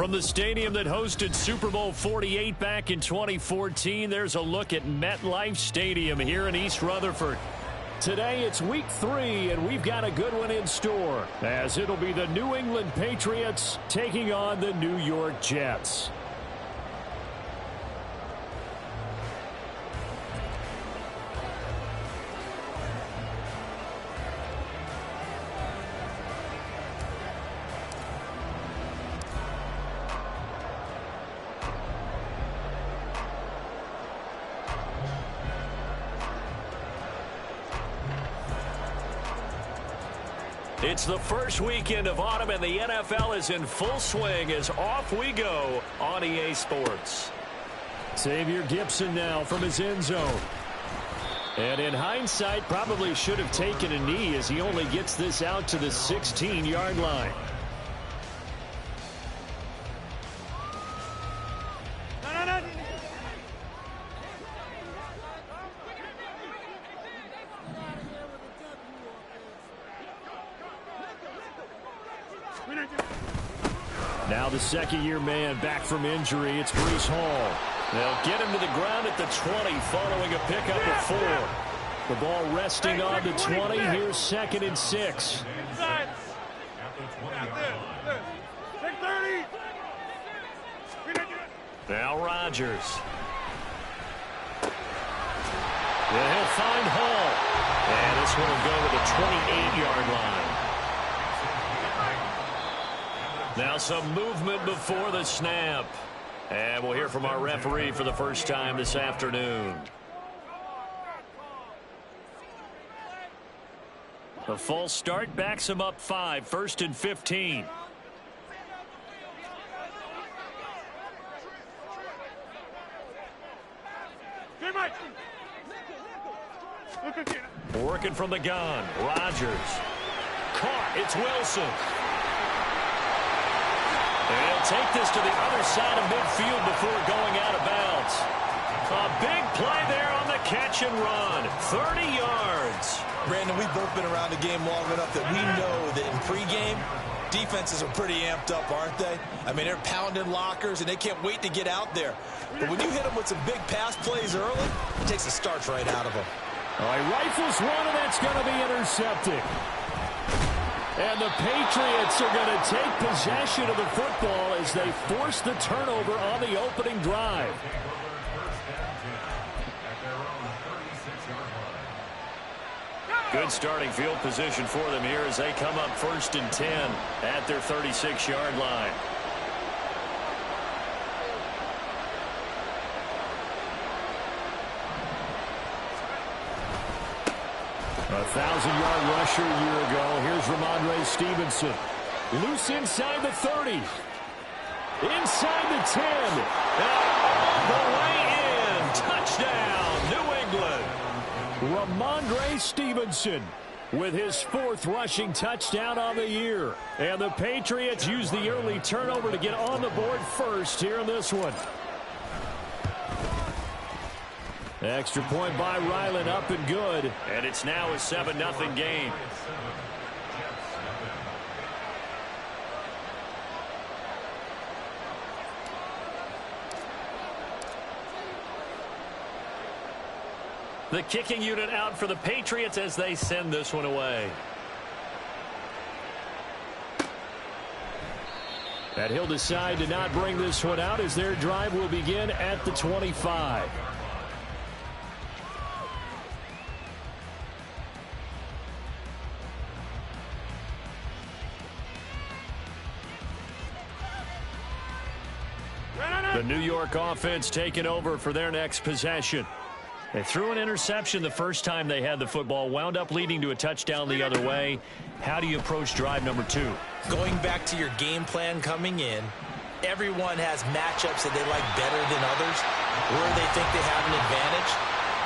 From the stadium that hosted Super Bowl 48 back in 2014, there's a look at MetLife Stadium here in East Rutherford. Today it's week 3, and we've got a good one in store, as it'll be the New England Patriots taking on the New York Jets. It's the first weekend of autumn, and the NFL is in full swing as off we go on EA Sports. Xavier Gipson now from his end zone. And in hindsight, probably should have taken a knee as he only gets this out to the 16-yard line. Now the second-year man back from injury. It's Breece Hall. They'll get him to the ground at the 20 following a pickup of 4. The ball resting on the 20. Here's 2nd and 6. Now Rodgers. Yeah, he'll find Hall. And this one will go to the 28-yard line. Now some movement before the snap. And we'll hear from our referee for the first time this afternoon. The false start backs him up 5, 1st and 15. Working from the gun. Rodgers. Caught. It's Wilson. And he'll take this to the other side of midfield before going out of bounds. A big play there on the catch and run. 30 yards. Brandon, we've both been around the game long enough that we know that in pregame, defenses are pretty amped up, aren't they? I mean, they're pounding lockers, and they can't wait to get out there. But when you hit them with some big pass plays early, it takes the starch right out of them. All right, rifles one, and that's going to be intercepted. And the Patriots are going to take possession of the football as they force the turnover on the opening drive. Good starting field position for them here as they come up 1st and 10 at their 36-yard line. A 1,000-yard rusher a year ago. Here's Ramondre Stevenson. Loose inside the 30. Inside the 10. And the way in. Touchdown, New England. Ramondre Stevenson with his 4th rushing touchdown on the year. And the Patriots use the early turnover to get on the board first here in this one. Extra point by Ryland, up and good. And it's now a 7-0 game. The kicking unit out for the Patriots as they send this one away. And he'll decide to not bring this one out as their drive will begin at the 25. The New York offense taking over for their next possession. They threw an interception the first time they had the football, wound up leading to a touchdown the other way. How do you approach drive number 2? Going back to your game plan coming in, everyone has matchups that they like better than others, where they think they have an advantage.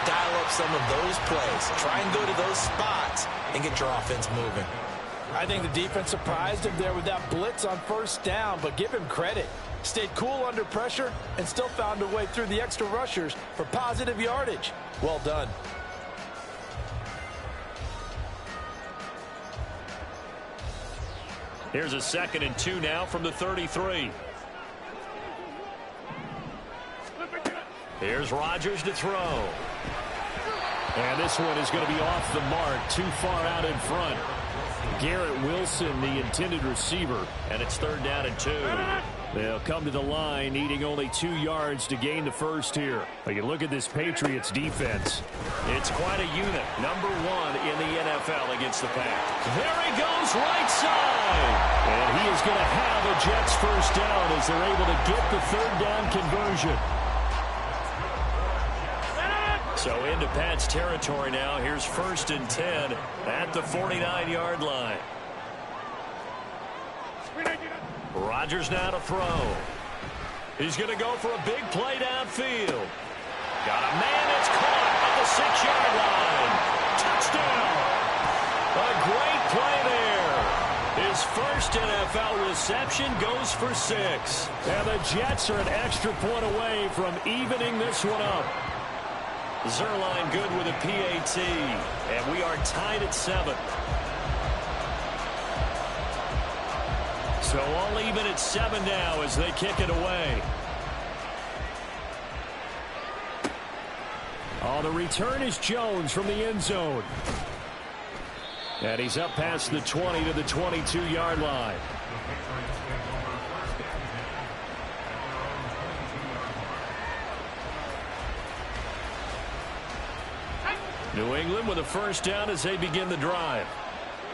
Dial up some of those plays. Try and go to those spots and get your offense moving. I think the defense surprised him there with that blitz on 1st down, but give him credit. Stayed cool under pressure and still found a way through the extra rushers for positive yardage. Well done. Here's a 2nd and 2 now from the 33. Here's Rodgers to throw. And this one is going to be off the mark, too far out in front. Garrett Wilson, the intended receiver, and it's 3rd down and 2. They'll come to the line, needing only 2 yards to gain the first here. But you look at this Patriots defense. It's quite a unit. Number 1 in the NFL against the pass. There he goes, right side. And he is going to have a Jets first down as they're able to get the 3rd down conversion. So into Pat's territory now. Here's 1st and 10 at the 49-yard line. Rodgers now to throw. He's going to go for a big play downfield. Got a man that's caught at the 6-yard line. Touchdown. A great play there. His first NFL reception goes for 6. And the Jets are an extra point away from evening this one up. Zerline good with a PAT. And we are tied at 7. So all even at 7 now as they kick it away. Oh, the return is Jones from the end zone. And he's up past the 20 to the 22-yard line. New England with a first down as they begin the drive.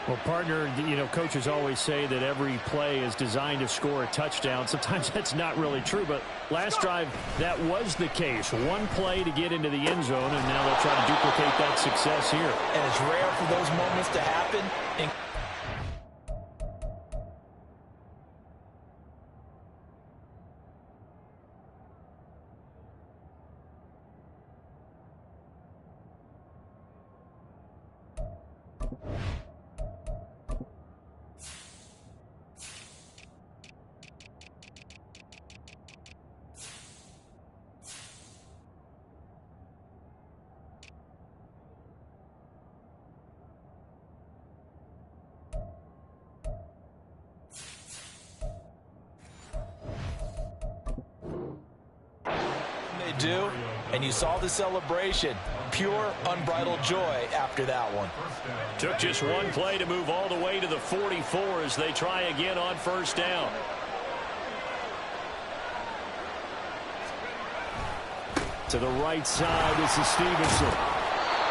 Well, partner, you know, coaches always say that every play is designed to score a touchdown. Sometimes that's not really true, but last drive, that was the case. One play to get into the end zone, and now they'll try to duplicate that success here. And it's rare for those moments to happen. Do, and you saw the celebration. Pure, unbridled joy after that one. Took just one play to move all the way to the 44 as they try again on first down. To the right side, this is Stevenson.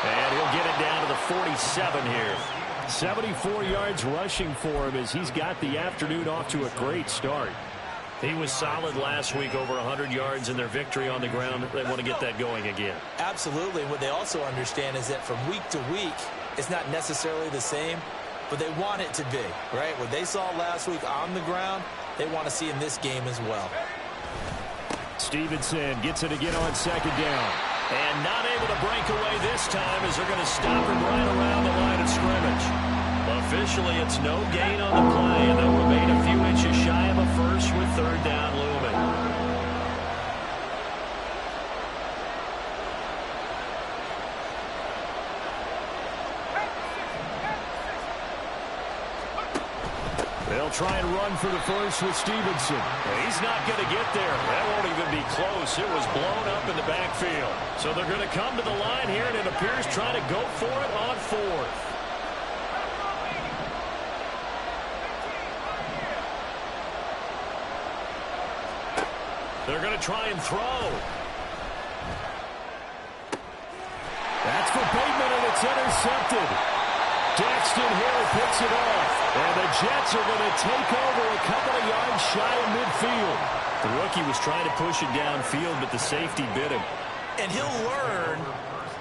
And he'll get it down to the 47 here. 74 yards rushing for him as he's got the afternoon off to a great start. He was solid last week, over 100 yards in their victory on the ground. They want to get that going again. Absolutely. What they also understand is that from week to week, it's not necessarily the same, but they want it to be, right? What they saw last week on the ground, they want to see in this game as well. Stevenson gets it again on 2nd down. And not able to break away this time as they're going to stop him right around the line of scrimmage. Officially, it's no gain on the play, and they'll remain a few inches shy of a first with 3rd down looming. They'll try and run for the first with Stevenson. He's not going to get there. That won't even be close. It was blown up in the backfield. So they're going to come to the line here, and it appears trying to go for it on 4th. They're going to try and throw. That's for Bateman, and it's intercepted. Daxton Hill picks it off. And the Jets are going to take over a couple of yards shy of midfield. The rookie was trying to push it downfield, but the safety bit him. And he'll learn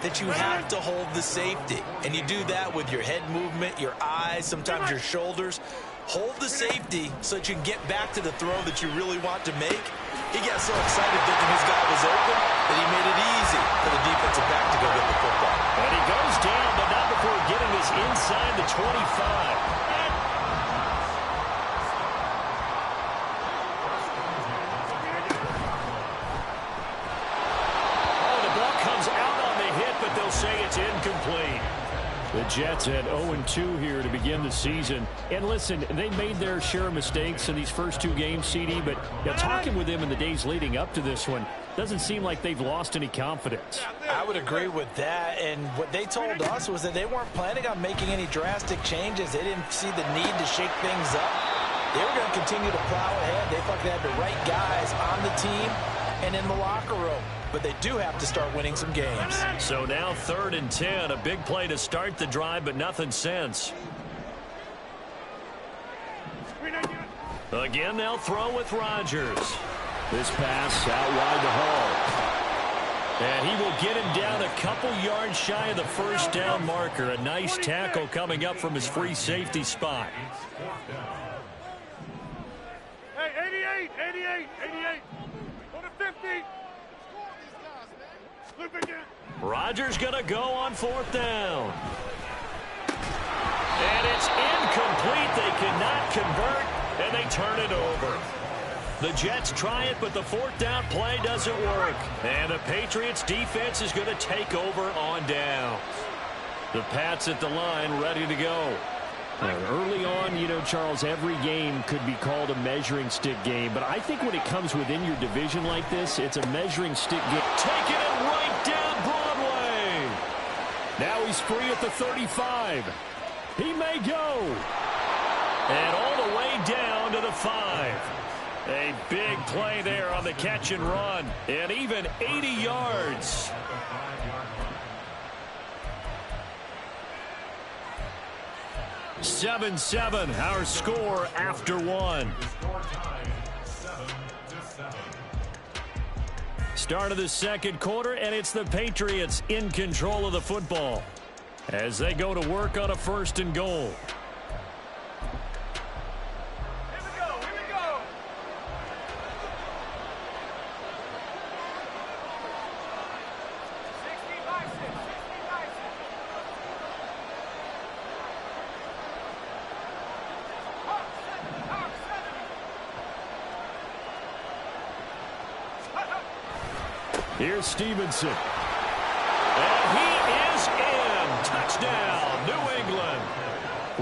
that you have to hold the safety. And you do that with your head movement, your eyes, sometimes your shoulders. Hold the safety so that you can get back to the throw that you really want to make. He got so excited thinking his guy was open that he made it easy for the defensive back to go get the football. And he goes down, but not before getting this inside the 25. Say it's incomplete. The Jets at 0-2 here to begin the season. And listen, they made their share of mistakes in these first two games, CD, but talking with them in the days leading up to this one, doesn't seem like they've lost any confidence. I would agree with that, and what they told us was that they weren't planning on making any drastic changes. They didn't see the need to shake things up. They were going to continue to plow ahead. They thought they had the right guys on the team and in the locker room. But they do have to start winning some games. So now 3rd and 10. A big play to start the drive, but nothing since. Again, they'll throw with Rodgers. This pass out wide to Hall. And he will get him down a couple yards shy of the first down marker. A nice tackle coming up from his free safety spot. Hey, 88. Go to 50. Rodgers going to go on 4th down. And it's incomplete. They cannot convert, and they turn it over. The Jets try it, but the 4th down play doesn't work. And the Patriots defense is going to take over on down. The Pats at the line ready to go. Early on, you know, Charles, every game could be called a measuring stick game. But I think when it comes within your division like this, it's a measuring stick game. Taking it right down Broadway. Now he's free at the 35. He may go. And all the way down to the 5. A big play there on the catch and run. And even 80 yards. Seven, our score after one. Start of the second quarter, and it's the Patriots in control of the football as they go to work on a 1st and goal. Here's Stevenson. And he is in. Touchdown, New England.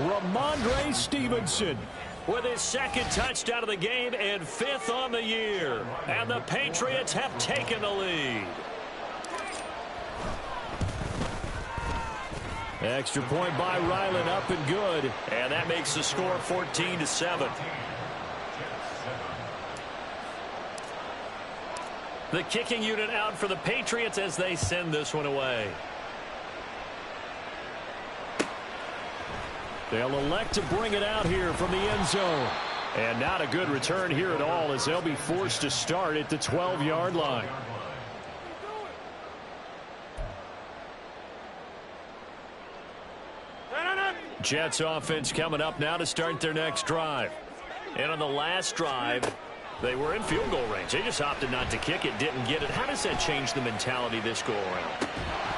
Ramondre Stevenson with his 2nd touchdown of the game and 5th on the year. And the Patriots have taken the lead. Extra point by Ryland, up and good. And that makes the score 14-7. The kicking unit out for the Patriots as they send this one away. They'll elect to bring it out here from the end zone. And not a good return here at all as they'll be forced to start at the 12-yard line. Jets offense coming up now to start their next drive. And on the last drive, they were in field goal range. They just opted not to kick it, didn't get it. How does that change the mentality this go around?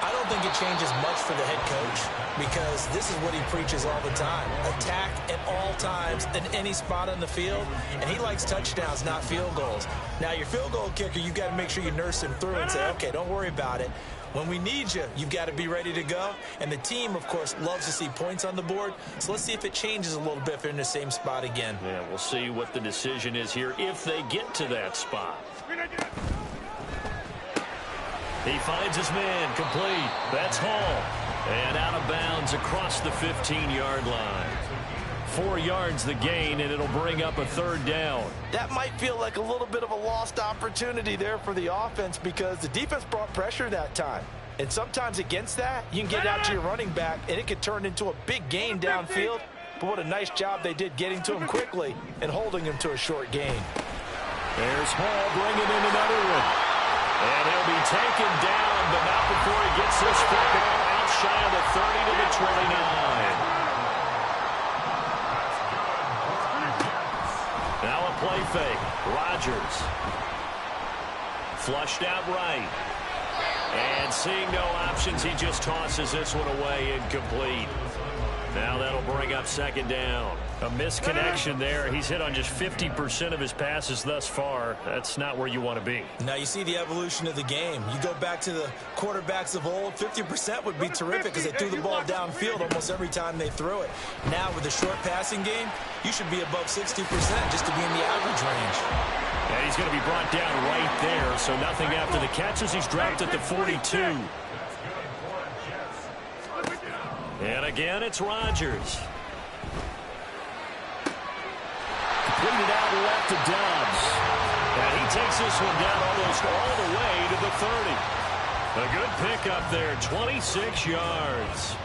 I don't think it changes much for the head coach because this is what he preaches all the time. Attack at all times in any spot on the field, and he likes touchdowns, not field goals. Now, your field goal kicker, you've got to make sure you nurse him through and say, okay, don't worry about it. When we need you, you've got to be ready to go. And the team, of course, loves to see points on the board. So let's see if it changes a little bit if they're in the same spot again. Yeah, we'll see what the decision is here if they get to that spot. He finds his man complete. That's Hall. And out of bounds across the 15-yard line. 4 yards the gain, and it'll bring up a 3rd down. That might feel like a little bit of a lost opportunity there for the offense because the defense brought pressure that time. And sometimes against that, you can get out to your running back, and it could turn into a big gain downfield. But what a nice job they did getting to him quickly and holding him to a short gain. There's Hall bringing in another one. And he'll be taken down, but not before he gets this football out shy of the 30 to the 29. Now a play fake. Rodgers. Flushed out right. And seeing no options, he just tosses this one away incomplete. Now that'll bring up second down. A misconnection there. He's hit on just 50% of his passes thus far. That's not where you want to be. Now you see the evolution of the game. You go back to the quarterbacks of old, 50% would be terrific because they threw the ball downfield almost every time they threw it. Now with the short passing game, you should be above 60% just to be in the average range. And he's going to be brought down right there, so nothing after the catches. He's dropped at the 42. And again, it's Rodgers. Completed out left to Dobbs. And he takes this one down almost all the way to the 30. A good pickup there, 26 yards.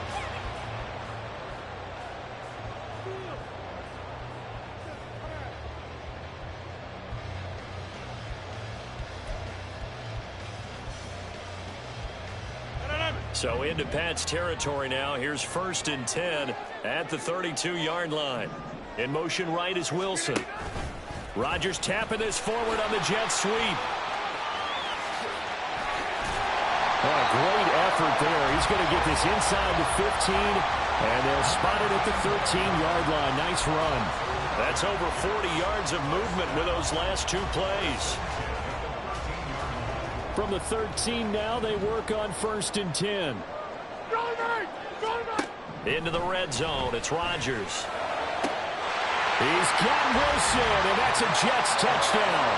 So into Pat's territory now. Here's 1st and 10 at the 32-yard line. In motion right is Wilson. Rodgers tapping this forward on the jet sweep. Oh, great effort there. He's going to get this inside the 15, and they'll spot it at the 13-yard line. Nice run. That's over 40 yards of movement with those last 2 plays. From the 13 now, they work on 1st and 10. Into the red zone, it's Rodgers. He's got Wilson, and that's a Jets touchdown.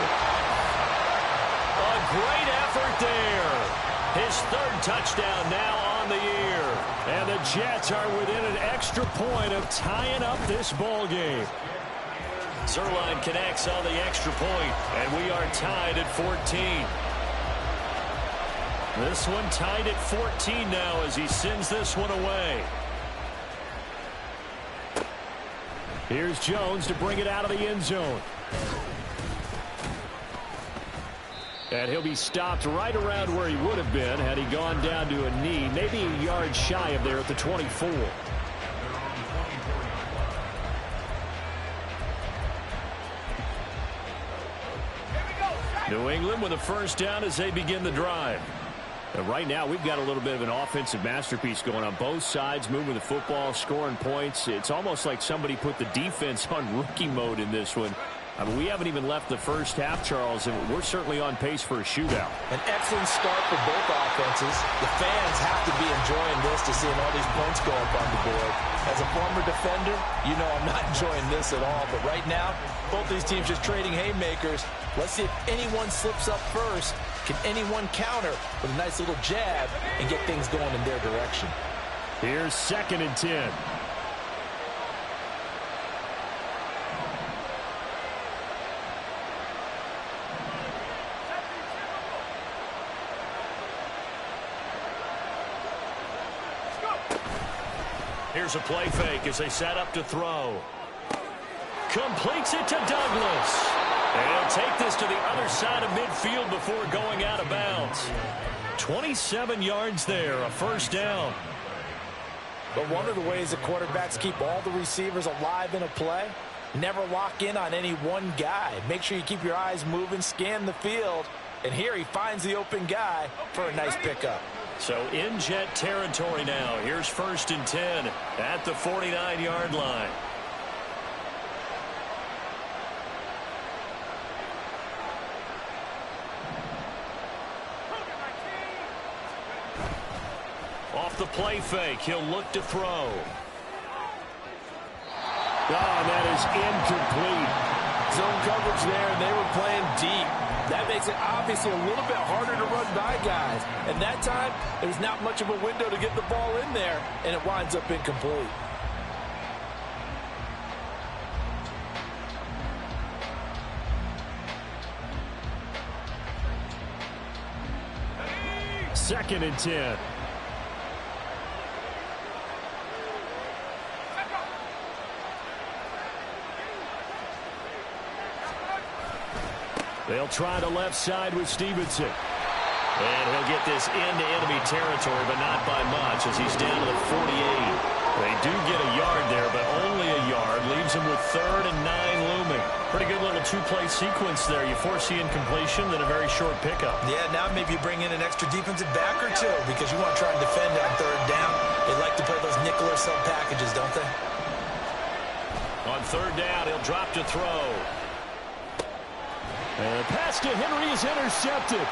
A great effort there. His 3rd touchdown now on the year. And the Jets are within an extra point of tying up this ball game. Zerline connects on the extra point, and we are tied at 14. This one tied at 14 now as he sends this one away. Here's Jones to bring it out of the end zone. And he'll be stopped right around where he would have been had he gone down to a knee, maybe a yard shy of there at the 24. New England with a 1st down as they begin the drive. And right now, we've got a little bit of an offensive masterpiece going on both sides, moving the football, scoring points. It's almost like somebody put the defense on rookie mode in this one. I mean, we haven't even left the first half, Charles, and we're certainly on pace for a shootout. An excellent start for both offenses. The fans have to be enjoying this to seeing all these points go up on the board. As a former defender, you know I'm not enjoying this at all. But right now, both these teams just trading haymakers. Let's see if anyone slips up first. Can anyone counter with a nice little jab and get things going in their direction? Here's 2nd and 10. Here's a play fake as they set up to throw. Completes it to Douglas. And he'll take this to the other side of midfield before going out of bounds. 27 yards there, a 1st down. But one of the ways the quarterbacks keep all the receivers alive in a play, never lock in on any one guy. Make sure you keep your eyes moving, scan the field. And here he finds the open guy for a nice pickup. So in Jet territory now. Here's 1st and 10 at the 49-yard line. Off the play fake, he'll look to throw. Oh, that is incomplete. Zone coverage there, and they were playing deep. That makes it obviously a little bit harder to run by guys. And that time, there's not much of a window to get the ball in there, and it winds up incomplete. Second and 10. They'll try the left side with Stevenson. And he'll get this into enemy territory, but not by much as he's down to the 48. They do get a yard there, but only a yard. Leaves them with 3rd and 9 looming. Pretty good little two-play sequence there. You force the incompletion, then a very short pickup. Yeah, now maybe you bring in an extra defensive back or two because you want to try and defend on 3rd down. They like to play those nickel or sub packages, don't they? On 3rd down, he'll drop to throw. And the pass to Henry is intercepted.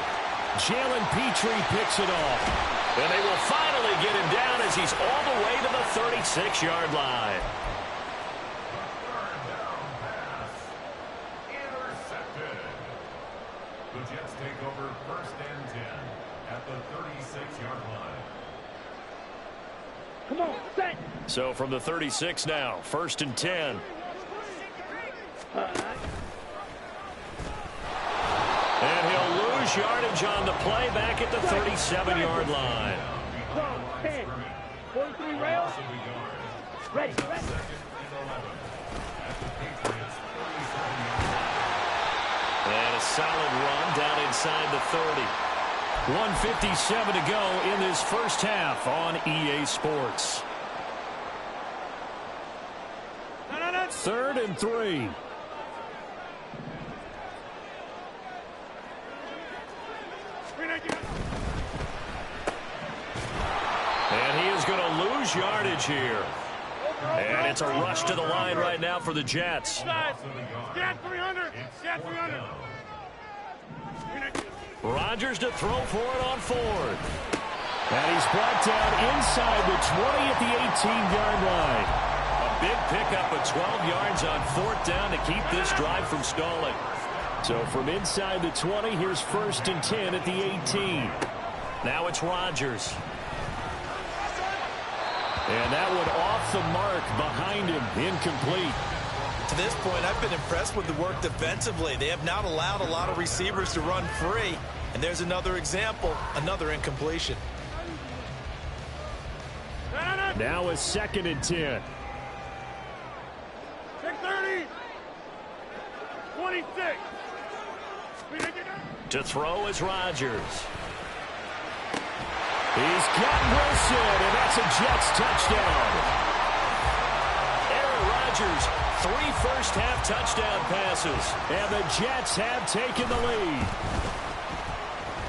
Jalen Petrie picks it off. And they will finally get him down as he's all the way to the 36-yard line. Intercepted. The Jets take over 1st and 10 at the 36-yard line. Come on, set. So from the 36 now, 1st and 10. And he'll lose yardage on the play back at the 37-yard line. 10. 43 rails. Ready. And a solid run down inside the 30. 1:57 to go in this first half on EA Sports. 3rd and 3. And he is going to lose yardage here. And it's a rush to the line right now for the Jets. Get 300. Get 300. Rodgers to throw for it on 4th. And he's brought down inside the 20 at the 18-yard line. A big pickup of 12 yards on 4th down to keep this drive from stalling. So from inside the 20, here's 1st and 10 at the 18. Now it's Rodgers. And that one off the mark behind him, incomplete. To this point, I've been impressed with the work defensively. They have not allowed a lot of receivers to run free. And there's another example, another incompletion. Now a 2nd and 10. 630. 26. To throw is Rodgers. He's got Wilson, and that's a Jets touchdown. Aaron Rodgers, 3 first-half touchdown passes. And the Jets have taken the lead.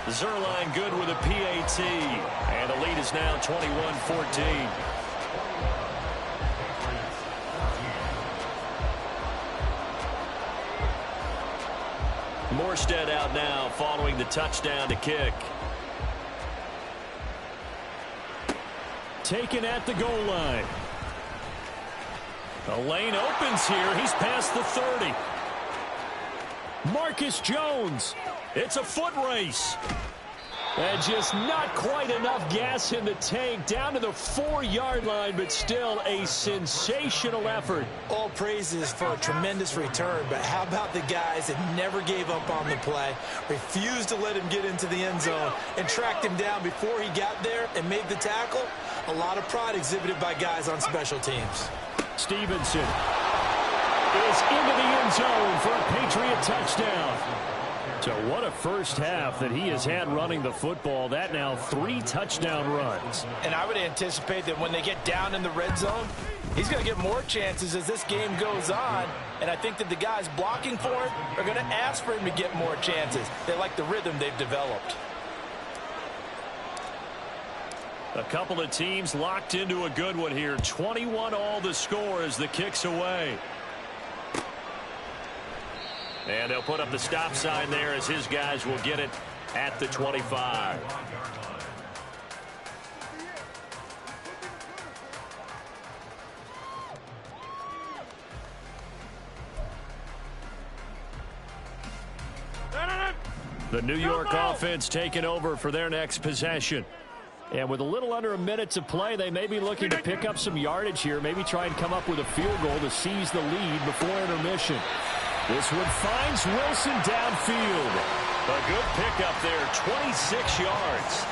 Zerline good with a PAT. And the lead is now 21-14. Morstead out now following the touchdown to kick. Taken at the goal line. The lane opens here. He's past the 30. Marcus Jones. It's a foot race. And just not quite enough gas in the tank, down to the 4-yard line, but still a sensational effort. All praises for a tremendous return, but how about the guys that never gave up on the play, refused to let him get into the end zone, and tracked him down before he got there and made the tackle? A lot of pride exhibited by guys on special teams. Stevenson is into the end zone for a Patriot touchdown. So what a first half that he has had running the football. That now 3 touchdown runs. And I would anticipate that when they get down in the red zone, he's going to get more chances as this game goes on. And I think that the guys blocking for him are going to ask for him to get more chances. They like the rhythm they've developed. A couple of teams locked into a good one here. 21 all the score as the kick's away. And they'll put up the stop sign there as his guys will get it at the 25. The New York offense taking over for their next possession. And with a little under a minute to play, they may be looking to pick up some yardage here, maybe try and come up with a field goal to seize the lead before intermission. This one finds Wilson downfield. A good pickup there, 26 yards.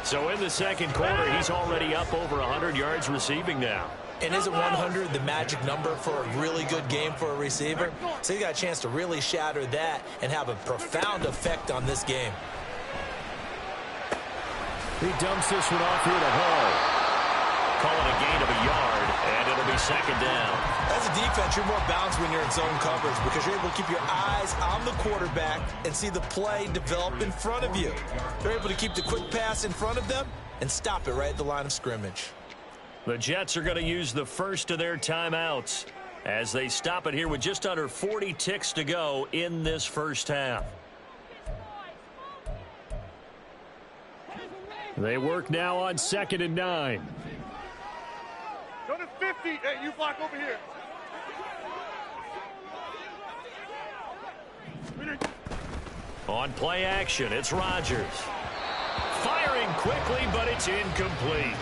So in the second quarter, he's already up over 100 yards receiving now. And isn't 100 the magic number for a really good game for a receiver? So he got a chance to really shatter that and have a profound effect on this game. He dumps this one off here to Hall. call it a gain of a yard, and it'll be second down. As a defense, you're more balanced when you're in zone coverage because you're able to keep your eyes on the quarterback and see the play develop in front of you. You're able to keep the quick pass in front of them and stop it right at the line of scrimmage. The Jets are going to use the first of their timeouts as they stop it here with just under 40 ticks to go in this first half. They work now on 2nd and 9. Go to 50. Hey, you block over here. On play action, it's Rodgers. Firing quickly, but it's incomplete.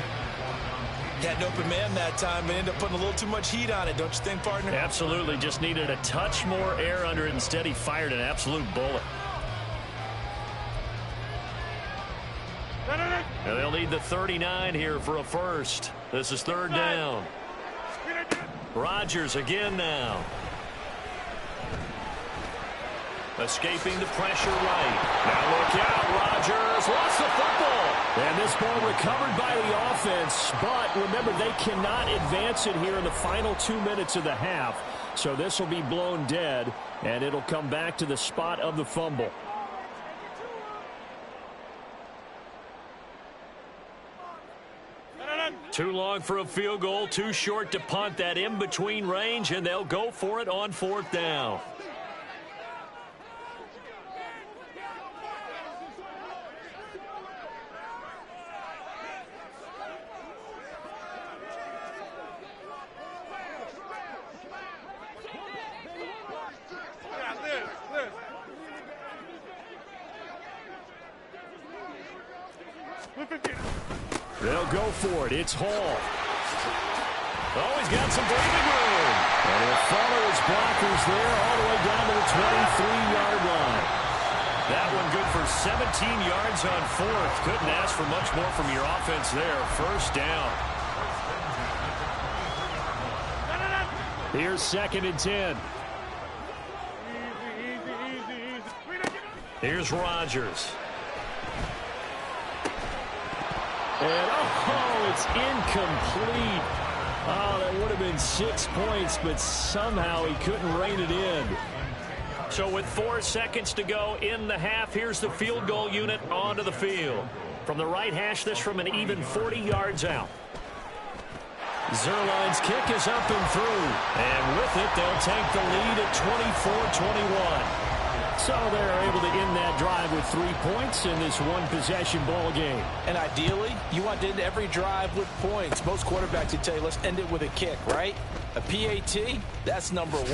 Had an open man that time and ended up putting a little too much heat on it, don't you think, partner? Absolutely, just needed a touch more air under it. Instead, he fired an absolute bullet. And they'll need the 39 here for a first. This is 3rd down. Rodgers again now. Escaping the pressure right. Now look out, Rodgers lost the football. And this ball recovered by the offense, but remember, they cannot advance it here in the final 2 minutes of the half. So this will be blown dead, and it'll come back to the spot of the fumble. Too long for a field goal, too short to punt. That in-between range, and they'll go for it on 4th down. They'll go for it. It's Hall. Oh, he's got some breathing room. And he'll follow his blockers there all the way down to the 23-yard line. That one good for 17 yards on 4th. Couldn't ask for much more from your offense there. 1st down. Here's 2nd and 10. Here's Rodgers. And, oh, it's incomplete. Oh, that would have been 6 points, but somehow he couldn't rein it in. So with 4 seconds to go in the half, here's the field goal unit onto the field. From the right hash, this from an even 40 yards out. Zerline's kick is up and through. And with it, they'll take the lead at 24-21. So they're able to end that drive with 3 points in this one-possession ball game. And ideally, you want to end every drive with points. Most quarterbacks would tell you, let's end it with a kick, right? A PAT, that's number 1.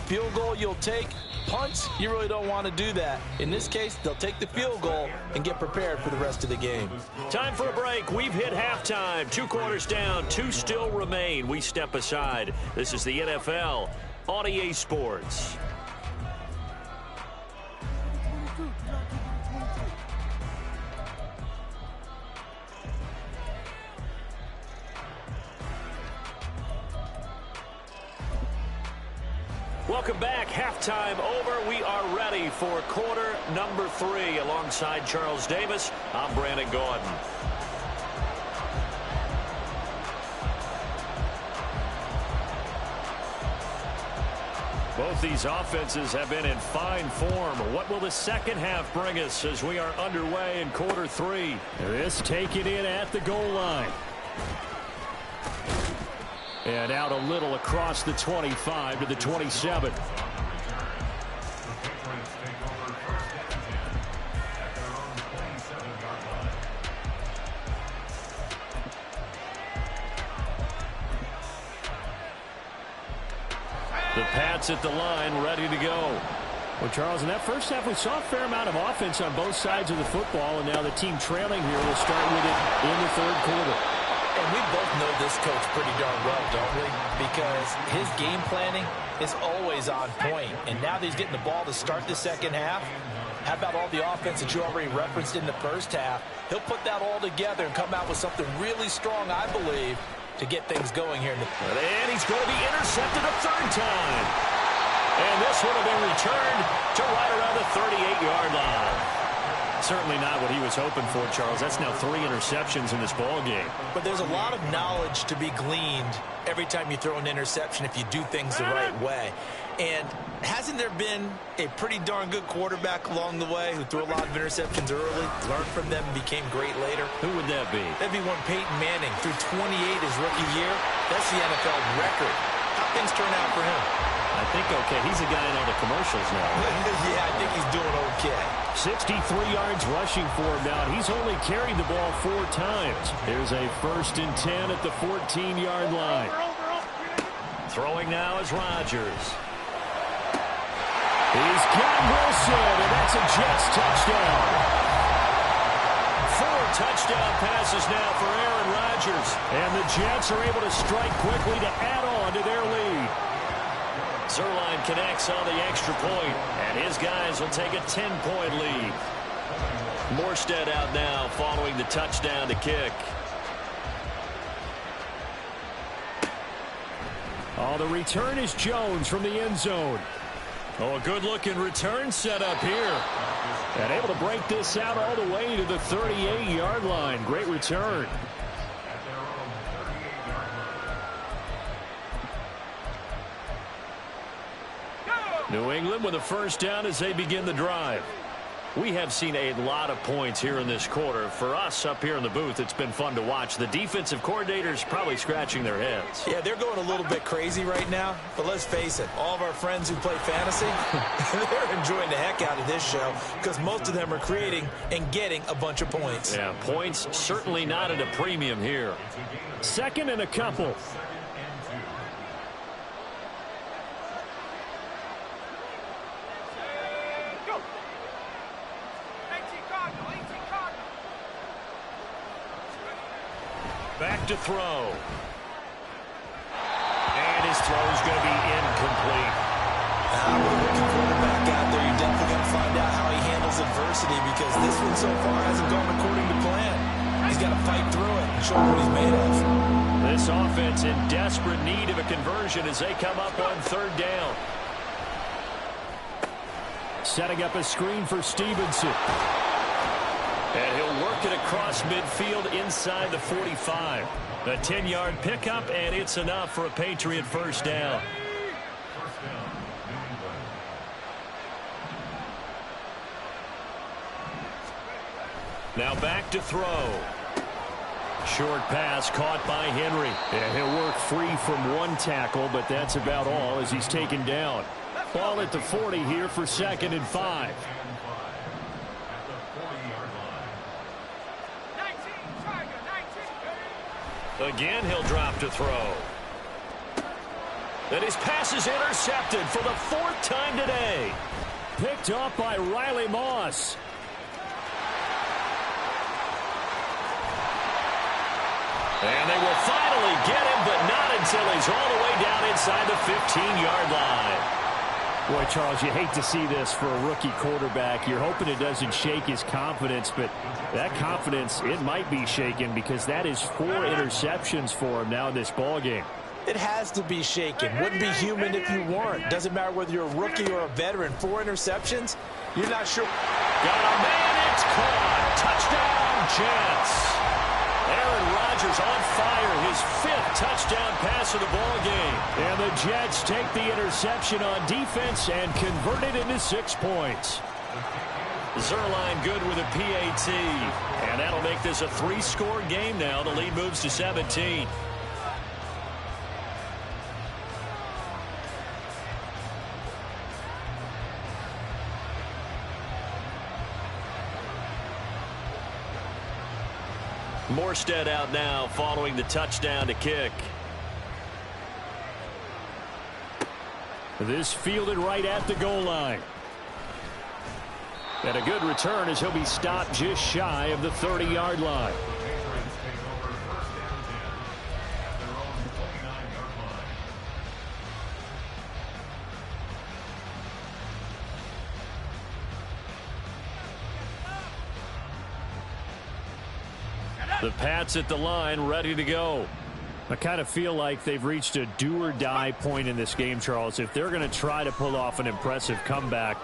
Field goal you'll take. Punts, you really don't want to do that. In this case, they'll take the field goal and get prepared for the rest of the game. Time for a break. We've hit halftime. 2 quarters down, 2 still remain. We step aside. This is the NFL on EA Sports. Welcome back. Halftime over. We are ready for quarter number 3. Alongside Charles Davis, I'm Brandon Gordon. Both these offenses have been in fine form. What will the second half bring us as we are underway in quarter 3? This taken in at the goal line. And out a little across the 25 to the 27. The Pats at the line, ready to go. Well, Charles, in that first half, we saw a fair amount of offense on both sides of the football, and now the team trailing here will start with it in the 3rd quarter. And we both know this coach pretty darn well, don't we? Because his game planning is always on point. And now that he's getting the ball to start the second half, how about all the offense that you already referenced in the first half? He'll put that all together and come out with something really strong, I believe, to get things going here. And he's going to be intercepted a 3rd time. And this one will be returned to right around the 38-yard line. certainly not what he was hoping for, Charles. That's now 3 interceptions in this ball game. But there's a lot of knowledge to be gleaned every time you throw an interception if you do things the right way. And hasn't there been a pretty darn good quarterback along the way who threw a lot of interceptions early, learned from them, and became great later? Who would that be? That'd be one Peyton Manning threw 28 his rookie year. That's the NFL record. How things turn out for him? I think okay. He's a guy in all the commercials now. Yeah, I think he's doing okay. 63 yards rushing for him now. He's only carried the ball 4 times. Here's a 1st and 10 at the 14-yard line. Throwing now is Rodgers. He's got Wilson, and that's a Jets touchdown. 4 touchdown passes now for Aaron Rodgers. And the Jets are able to strike quickly to add on to their lead. Zerline connects on the extra point, and his guys will take a 10-point lead. Morstead out now following the touchdown to kick. Oh, the return is Jones from the end zone. Oh, a good-looking return set up here. And able to break this out all the way to the 38-yard line. Great return. New England with a 1st down as they begin the drive. We have seen a lot of points here in this quarter. For us up here in the booth, it's been fun to watch. The defensive coordinators probably scratching their heads. Yeah, they're going a little bit crazy right now. But let's face it, all of our friends who play fantasy, they're enjoying the heck out of this show because most of them are creating and getting a bunch of points. Yeah, points certainly not at a premium here. 2nd and a couple. Back to throw. And his throw is going to be incomplete. With a rookie quarterback out there, you're definitely going to find out how he handles adversity because this one so far hasn't gone according to plan. He's got to fight through it and show what he's made of. This offense in desperate need of a conversion as they come up on 3rd down. Setting up a screen for Stevenson. And he'll work it across midfield inside the 45. A 10-yard pickup, and it's enough for a Patriot 1st down. Now back to throw. Short pass caught by Henry. And he'll work free from 1 tackle, but that's about all as he's taken down. Ball at the 40 here for 2nd and 5. Again, he'll drop to throw. And his pass is intercepted for the 4th time today. Picked up by Riley Moss. And they will finally get him, but not until he's all the way down inside the 15-yard line. Boy, Charles, you hate to see this for a rookie quarterback. You're hoping it doesn't shake his confidence, but that confidence, it might be shaken because that is 4 interceptions for him now in this ballgame. It has to be shaken. Wouldn't be human if you weren't. Doesn't matter whether you're a rookie or a veteran. 4 interceptions, you're not sure. Got a man, it's caught. Touchdown, Jets. Aaron Rodgers on fire, his 5th touchdown pass of the ball game. And the Jets take the interception on defense and convert it into 6 points. Zerline good with a PAT. And that'll make this a 3-score game now. The lead moves to 17. Morstead out now following the touchdown to kick. This fielded right at the goal line. And a good return as he'll be stopped just shy of the 30-yard line. The Pats at the line, ready to go. I kind of feel like they've reached a do-or-die point in this game, Charles. If they're going to try to pull off an impressive comeback,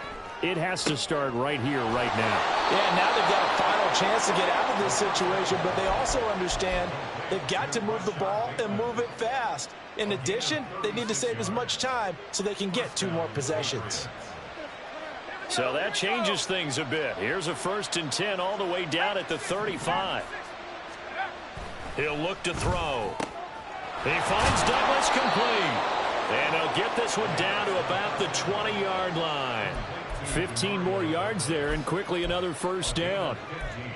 it has to start right here, right now. Yeah, now they've got a final chance to get out of this situation, but they also understand they've got to move the ball and move it fast. In addition, they need to save as much time so they can get 2 more possessions. So that changes things a bit. Here's a 1st and 10 all the way down at the 35. He'll look to throw. He finds Douglas complete. And he'll get this one down to about the 20-yard line. 15 more yards there and quickly another 1st down.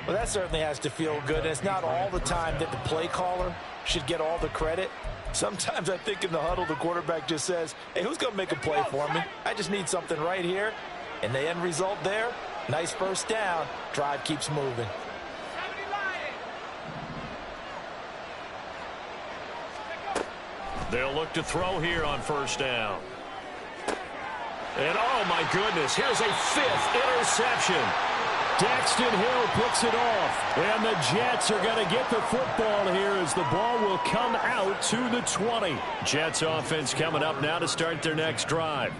Well, that certainly has to feel good. And it's not all the time that the play caller should get all the credit. Sometimes I think in the huddle the quarterback just says, hey, who's going to make a play for me? I just need something right here. And the end result there, nice 1st down. Drive keeps moving. They'll look to throw here on 1st down. And, oh, my goodness, here's a 5th interception. Daxton Hill picks it off. And the Jets are going to get the football here as the ball will come out to the 20. Jets offense coming up now to start their next drive.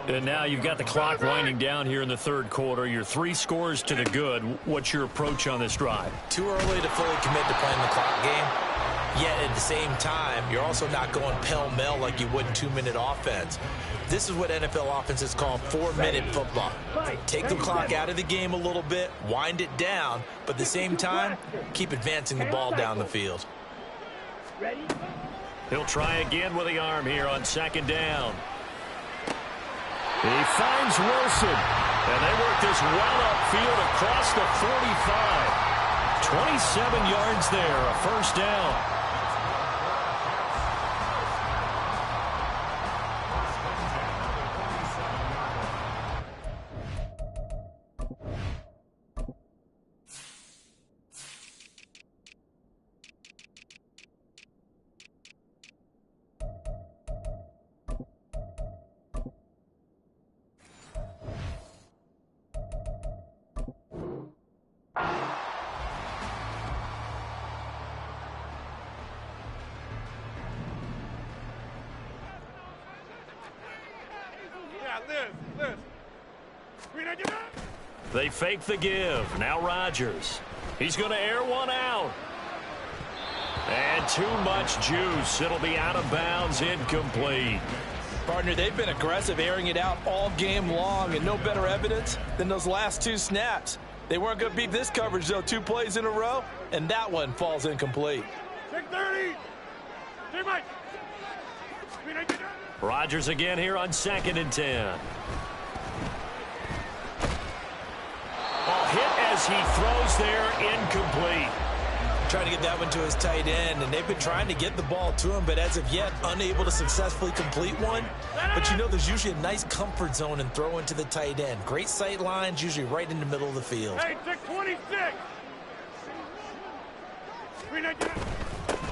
And now you've got the clock winding down here in the 3rd quarter. You're 3 scores to the good. What's your approach on this drive? Too early to fully commit to playing the clock game. Yet at the same time, you're also not going pell-mell like you would in 2-minute offense. This is what NFL offenses call 4-minute football. Take the clock out of the game a little bit, wind it down, but at the same time, keep advancing the ball down the field. He'll try again with the arm here on 2nd down. He finds Wilson, and they work this well upfield across the 45. 27 yards there, a 1st down. They fake the give. Now Rodgers. He's going to air one out. And too much juice. It'll be out of bounds, incomplete. Partner, they've been aggressive, airing it out all game long, and no better evidence than those last 2 snaps. They weren't going to beat this coverage, though, 2 plays in a row, and that one falls incomplete. 6:30. Rodgers again here on 2nd and 10. Hit as he throws there, incomplete. Trying to get that one to his tight end, and they've been trying to get the ball to him, but as of yet, unable to successfully complete one. But you know there's usually a nice comfort zone in throwing to the tight end. Great sight lines, usually right in the middle of the field. Hey, 6:26.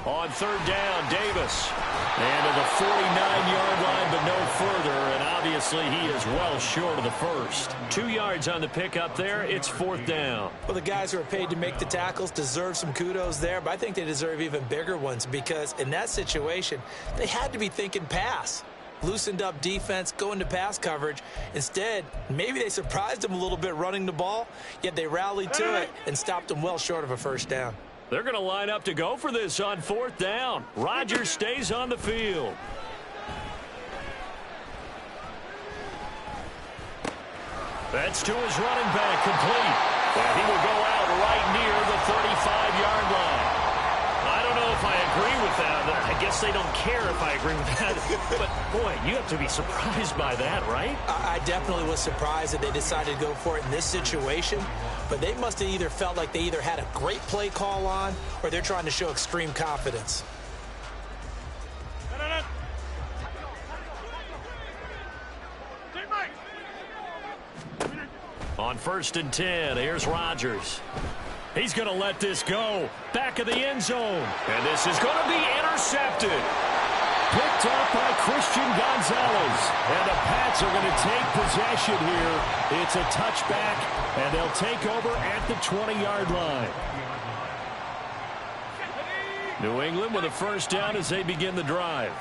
On 3rd down, Davis. And to the 49-yard line, but no further. And obviously he is well short of the 1st. 2 yards on the pickup there. It's 4th down. Well, the guys who are paid to make the tackles deserve some kudos there, but I think they deserve even bigger ones because in that situation, they had to be thinking pass. Loosened up defense, going to pass coverage. Instead, maybe they surprised them a little bit running the ball, yet they rallied to it and stopped them well short of a 1st down. They're going to line up to go for this on 4th down. Rodgers stays on the field. That's to his running back, complete. And he will go out right near the 35-yard line. I don't know if I agree with that. I guess they don't care if I agree with that. But, boy, you have to be surprised by that, right? I definitely was surprised that they decided to go for it in this situation. But they must have either felt like they either had a great play call on or they're trying to show extreme confidence. On 1st and 10, here's Rodgers. He's going to let this go. Back of the end zone. And this is going to be intercepted. Picked up by Christian Gonzalez. And the Pats are going to take possession here. It's a touchback, and they'll take over at the 20-yard line. New England with a 1st down as they begin the drive.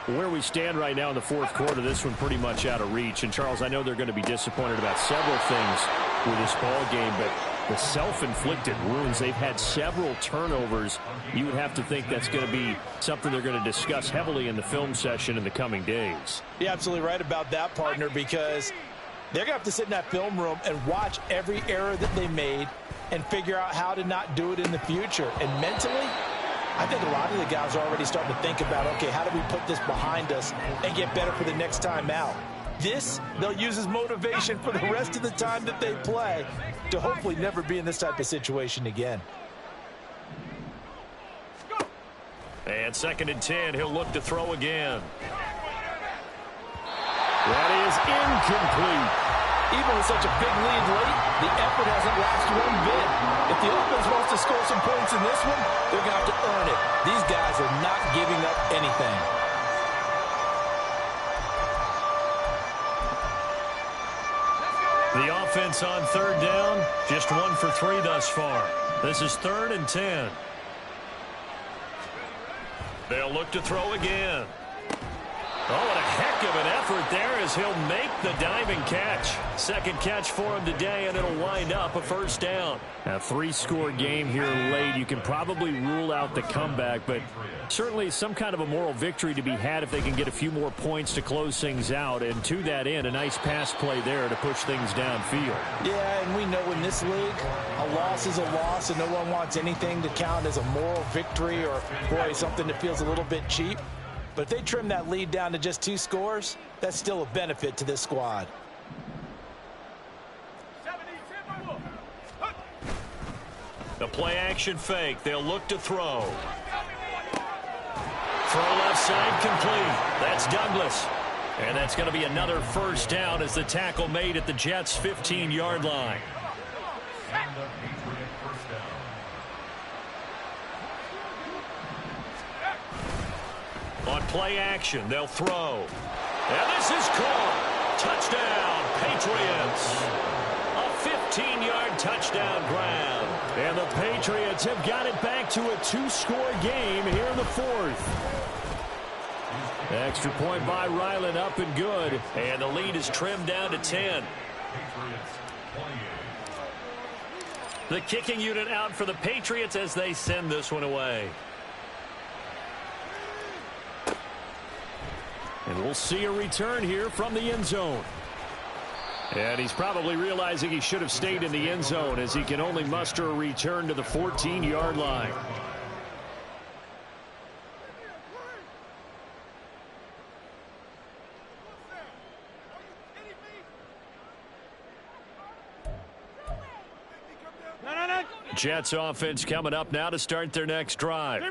Where we stand right now in the 4th quarter, this one pretty much out of reach. And, Charles, I know they're going to be disappointed about several things with this ball game, but the self-inflicted wounds. They've had several turnovers. You would have to think that's going to be something they're going to discuss heavily in the film session in the coming days. You're absolutely right about that, partner, because they're going to have to sit in that film room and watch every error that they made and figure out how to not do it in the future. And mentally, I think a lot of the guys are already starting to think about, okay, how do we put this behind us and get better for the next time out? This, they'll use as motivation for the rest of the time that they play to hopefully never be in this type of situation again. And 2nd and 10, he'll look to throw again. That is incomplete. Even with such a big lead late, the effort hasn't lasted one bit. If the offense wants to score some points in this one, they're going to have to earn it. These guys are not giving up anything. The offense on 3rd down, just 1 for 3 thus far. This is 3rd and 10. They'll look to throw again. Oh, what a heck of an effort there as he'll make the diving catch. 2nd catch for him today, and it'll wind up a 1st down. A 3-score game here late. You can probably rule out the comeback, but certainly some kind of a moral victory to be had if they can get a few more points to close things out. And to that end, a nice pass play there to push things downfield. Yeah, and we know in this league, a loss is a loss, and no one wants anything to count as a moral victory or, boy, something that feels a little bit cheap. But if they trim that lead down to just 2 scores, that's still a benefit to this squad. The play action fake. They'll look to throw. Throw left side complete. That's Douglas. And that's going to be another 1st down as the tackle made at the Jets' 15-yard line. And the Patriot 1st down. On play action, they'll throw. And this is caught. Touchdown, Patriots. A 15-yard touchdown grab. And the Patriots have got it back to a 2-score game here in the 4th. Extra point by Ryland, up and good. And the lead is trimmed down to 10. Patriots 28. The kicking unit out for the Patriots as they send this one away. And we'll see a return here from the end zone. And he's probably realizing he should have stayed in the end zone as he can only muster a return to the 14-yard line. Jets offense coming up now to start their next drive.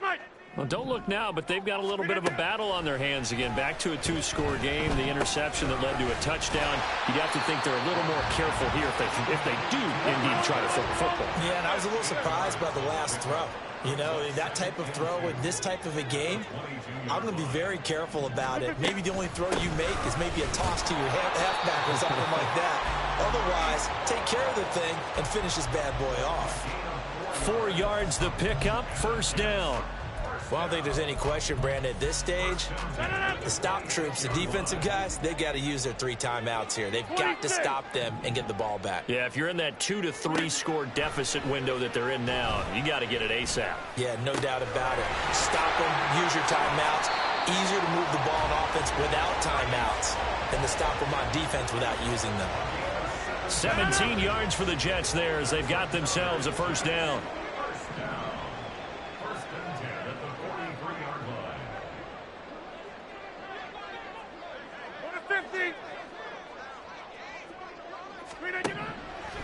Well, don't look now, but they've got a little bit of a battle on their hands again. Back to a 2-score game. The interception that led to a touchdown. You'd have to think they're a little more careful here if they do indeed try to throw the football. Yeah, and I was a little surprised by the last throw. You know, that type of throw in this type of a game, I'm going to be very careful about it. Maybe the only throw you make is maybe a toss to your halfback or something like that. Otherwise, take care of the thing and finish this bad boy off. 4 yards the pickup, 1st down. Well, I don't think there's any question, Brandon, at this stage, the stop troops, the defensive guys, they got to use their 3 timeouts here. They've got to stop them and get the ball back. Yeah, if you're in that 2 to 3 score deficit window that they're in now, you got to get it ASAP. Yeah, no doubt about it. Stop them, use your timeouts. Easier to move the ball on offense without timeouts than to stop them on defense without using them. 17 yards for the Jets there as they've got themselves a 1st down.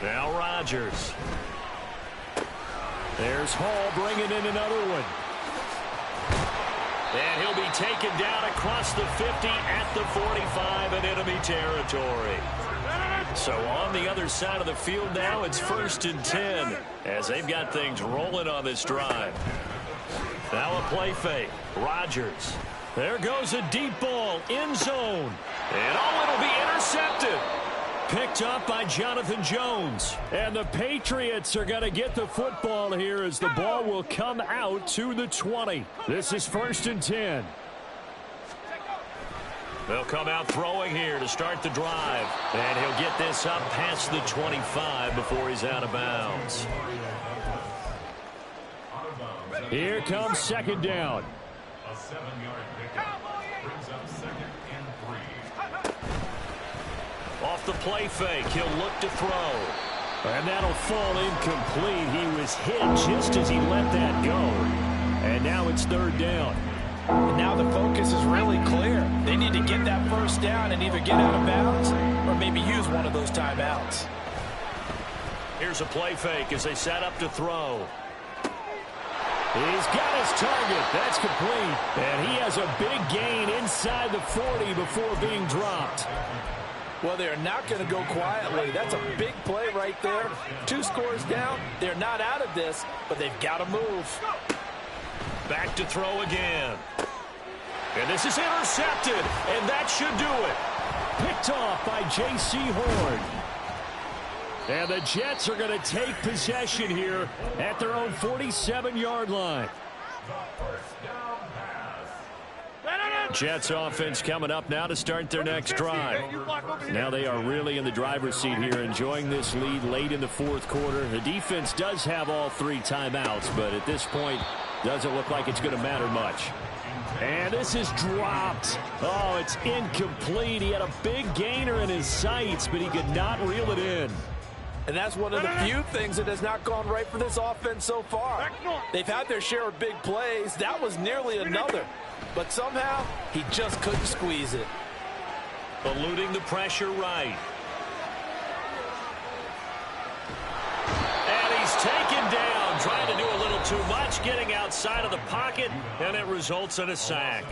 Now Rodgers. There's Hall bringing in another one. And he'll be taken down across the 50 at the 45 in enemy territory. So on the other side of the field now, it's 1st and 10 as they've got things rolling on this drive. Now a play fake. Rodgers. There goes a deep ball, end zone. And it'll be intercepted. Picked up by Jonathan Jones. And the Patriots are going to get the football here as the ball will come out to the 20. This is 1st and 10. They'll come out throwing here to start the drive. And he'll get this up past the 25 before he's out of bounds. Here comes second down. A 7-yard pickup brings up 2nd and 3. Off the play fake, he'll look to throw. And that'll fall incomplete. He was hit just as he let that go. And now it's third down. And now the focus is really clear. They need to get that first down and either get out of bounds or maybe use one of those timeouts. Here's a play fake as they set up to throw. He's got his target. That's complete. And he has a big gain inside the 40 before being dropped. Well, they're not going to go quietly. That's a big play right there. 2 scores down. They're not out of this, but they've got to move. Back to throw again. And this is intercepted, and that should do it. Picked off by J.C. Horn. And the Jets are going to take possession here at their own 47-yard line. Jets offense coming up now to start their next drive. Now they are really in the driver's seat here, enjoying this lead late in the fourth quarter. The defense does have all 3 timeouts, but at this point, doesn't look like it's going to matter much. And this is dropped. Oh, it's incomplete. He had a big gainer in his sights, but he could not reel it in. And that's one of the few things that has not gone right for this offense so far. They've had their share of big plays. That was nearly another. But somehow, he just couldn't squeeze it. Eluding the pressure right. And he's taken down, trying to do a little too much, getting outside of the pocket, and it results in a sack.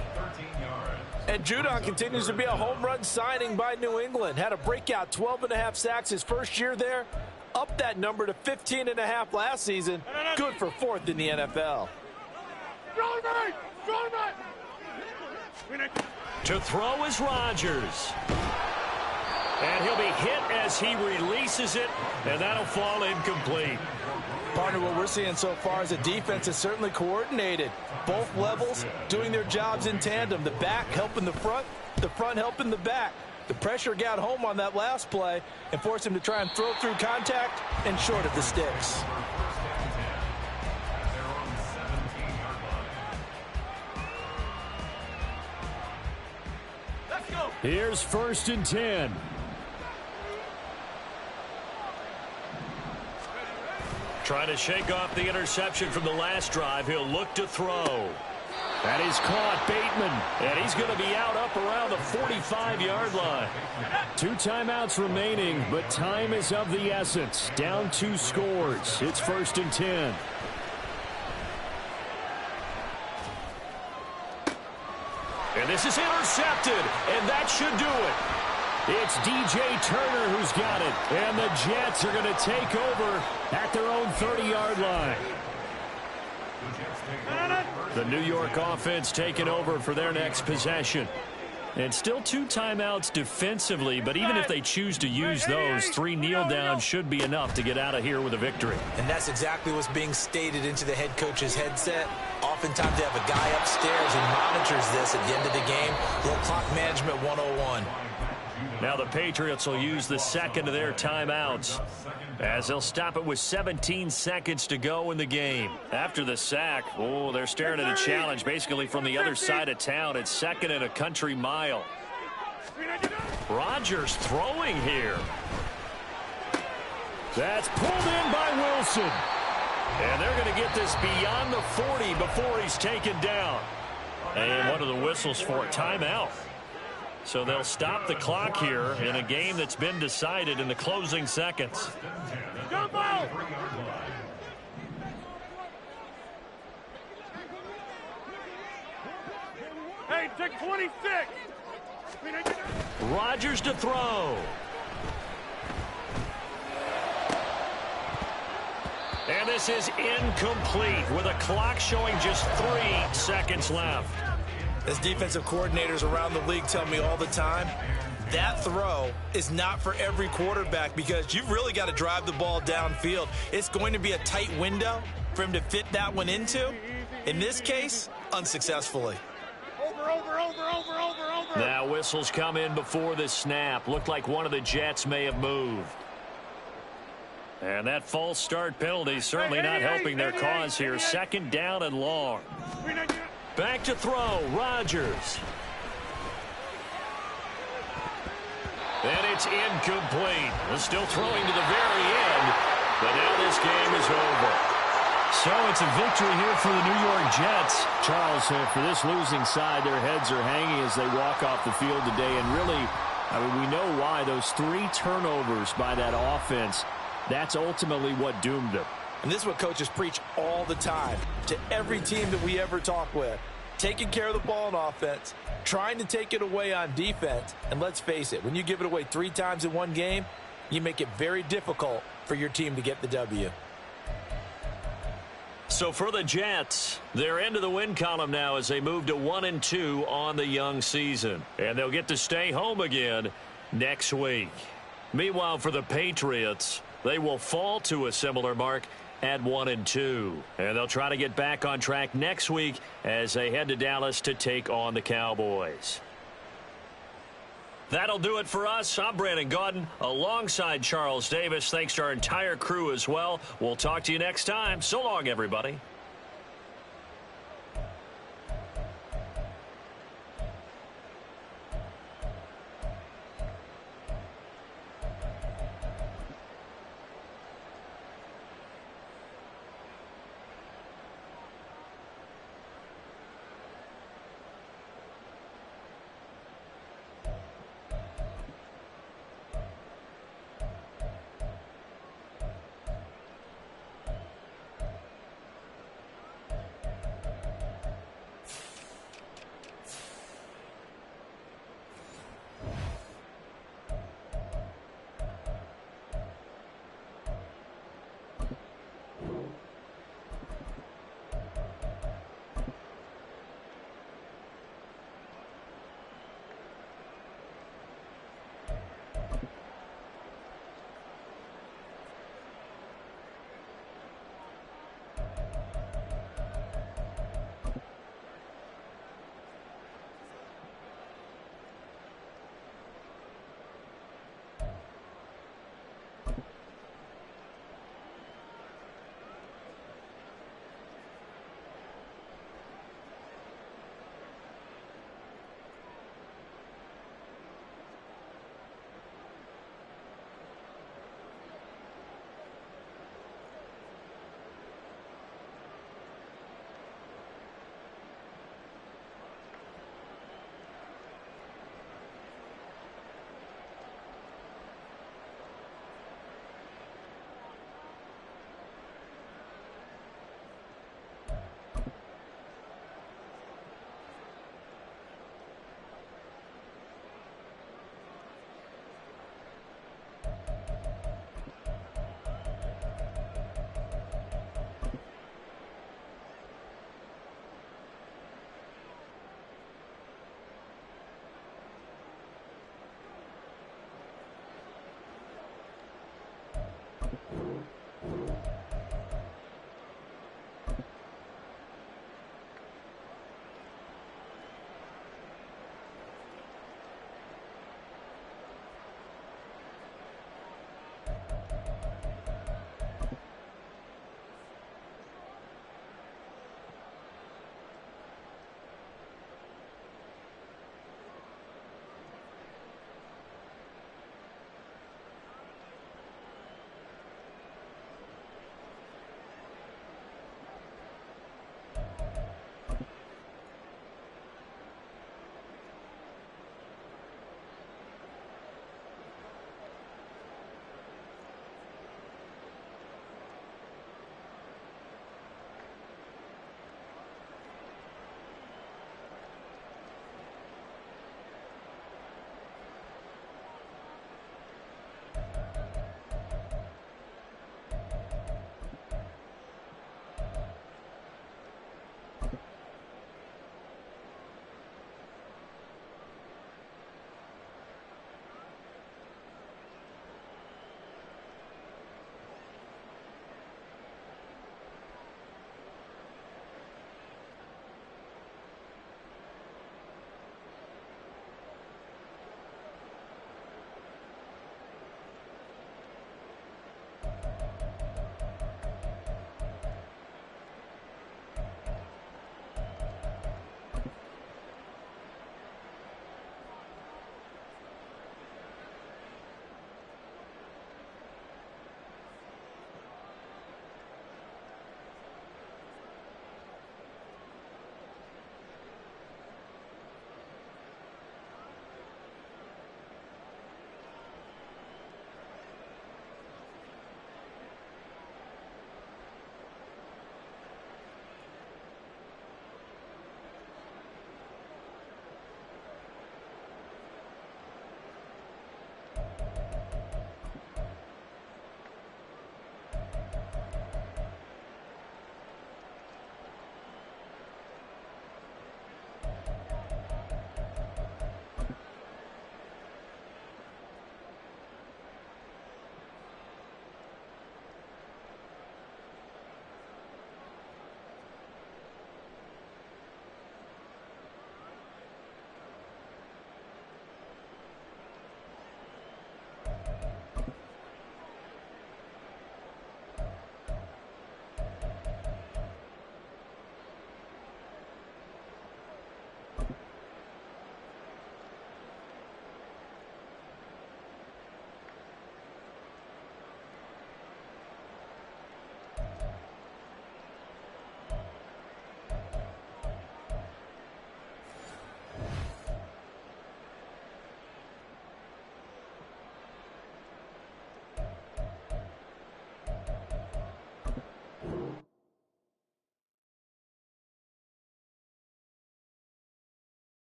And Judon continues to be a home run signing by New England. Had a breakout 12.5 sacks his first year there. Up that number to 15.5 last season. Good for 4th in the NFL. To throw is Rodgers. And he'll be hit as he releases it, and that'll fall incomplete. Partner, what we're seeing so far is the defense is certainly coordinated. Both levels doing their jobs in tandem. The back helping the front helping the back. The pressure got home on that last play and forced him to try and throw through contact and short of the sticks. Here's 1st and 10. Trying to shake off the interception from the last drive. He'll look to throw. That is caught, Bateman. And he's going to be out up around the 45-yard line. 2 timeouts remaining, but time is of the essence. Down 2 scores. It's 1st and 10. And this is intercepted, and that should do it. It's DJ Turner who's got it. And the Jets are going to take over at their own 30-yard line. The New York offense taking over for their next possession. And still 2 timeouts defensively, but even if they choose to use those, 3 kneel downs should be enough to get out of here with a victory. And that's exactly what's being stated into the head coach's headset. Oftentimes they have a guy upstairs who monitors this at the end of the game. Little clock management 101. Now the Patriots will use the second of their timeouts, as they'll stop it with 17 seconds to go in the game. After the sack, they're staring at a challenge basically from the other side of town. It's 2nd and a country mile. Rodgers throwing here. That's pulled in by Wilson. And they're going to get this beyond the 40 before he's taken down. And what are the whistles for? Timeout. So they'll stop the clock here in a game that's been decided in the closing seconds. Hey, take 26. Rodgers to throw. And this is incomplete with a clock showing just 3 seconds left. As defensive coordinators around the league tell me all the time, that throw is not for every quarterback because you've really got to drive the ball downfield. It's going to be a tight window for him to fit that one into. In this case, unsuccessfully. Over. Now whistles come in before the snap. Looked like one of the Jets may have moved. And that false start penalty certainly not helping their cause here. Second down and long. Back to throw, Rodgers. And it's incomplete. Still throwing to the very end, but now this game is over. So it's a victory here for the New York Jets. Charles, for this losing side, their heads are hanging as they walk off the field today. And really, I mean, we know why. Those 3 turnovers by that offense, that's ultimately what doomed them. And this is what coaches preach all the time to every team that we ever talk with. Taking care of the ball on offense, trying to take it away on defense. And let's face it, when you give it away 3 times in one game, you make it very difficult for your team to get the W. So for the Jets, they're into the win column now as they move to 1-2 on the young season. And they'll get to stay home again next week. Meanwhile, for the Patriots, they will fall to a similar mark at 1-2. And they'll try to get back on track next week as they head to Dallas to take on the Cowboys. That'll do it for us. I'm Brandon Gaudin alongside Charles Davis. Thanks to our entire crew as well. We'll talk to you next time. So long, everybody.